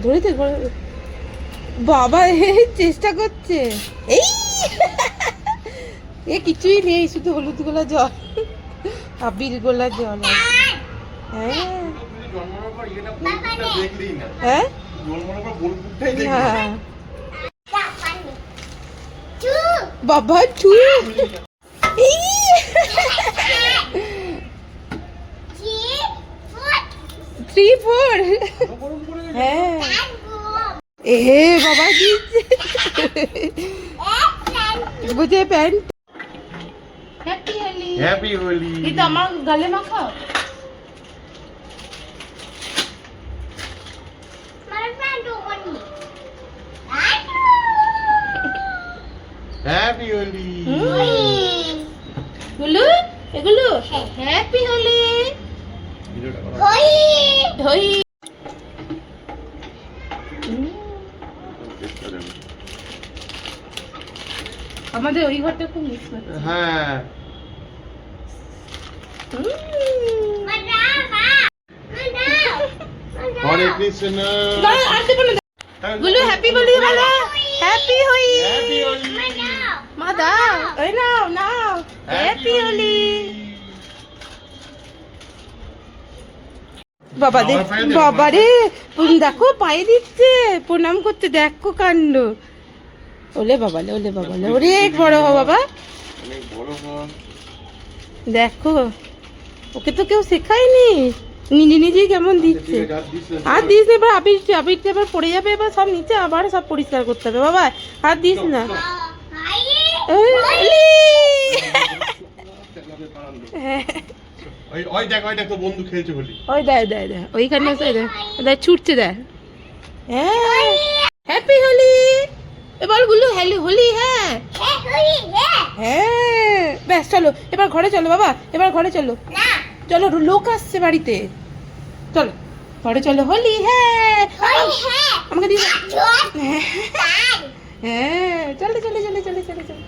ধরেছে বাবা, চেষ্টা করছে। এই এ কিছুই নেই, শুধু হলুদ গোলা জল, আবির গোলা জল। হ্যাঁ হ্যাঁ বাবা চু। Three four. হ্যাঁ এ বাবা দিচ্ছে বুঝে pant. Happy Holi. Happy Holi. এটা আমার গালে মাখাও। হ্যাপি হোলি। গুলু এগুলো হ্যাপি হোলি। হই আমাদের ওই ঘরটা খুব মিস করছে। হ্যাঁ হরে কৃষ্ণ। গুলু হ্যাপি হোলি বলো। হ্যাপি হোলি। হ্যাপি হোলি। মা দাও, ওই নাও নাও। হ্যাপি হোলি। বাবা দে, বাবা রে, দেখো পায়ে দিচ্ছে, প্রণাম করতে, দেখো কাণ্ড। ওলে বাবা লে, ওলে বাবা লে, ওরে বড় হ বাবা। অনেক বড় হ। দেখো ওকে তো কেউ শেখায়নি, নিজে নিজেই কেমন দিচ্ছে। হাত দিস না, এবার আবিরটা এবার পড়ে যাবে, এবার সব নিচে আবার সব পরিষ্কার করতে হবে। বাবা হাত দিস না। ওই দেখ তো বন্ধু খেলছে হোলি। ওই দেখ দেখ দেখ ওইখানে দেখ ছুটছে দেখ। হ্যাঁ হ্যাপি হোলি। এবার গুলো হ্যালি হোলি। হ্যাঁ হ্যাঁ ব্যাস চলো এবার ঘরে চলো বাবা, এবার ঘরে চলো। চলো লোক আসছে বাড়িতে, চলো ঘরে চলো। হোলি। হ্যাঁ আমাকে দিয়ে হ্যাঁ চলে চলে চলে চলে চলে চলে।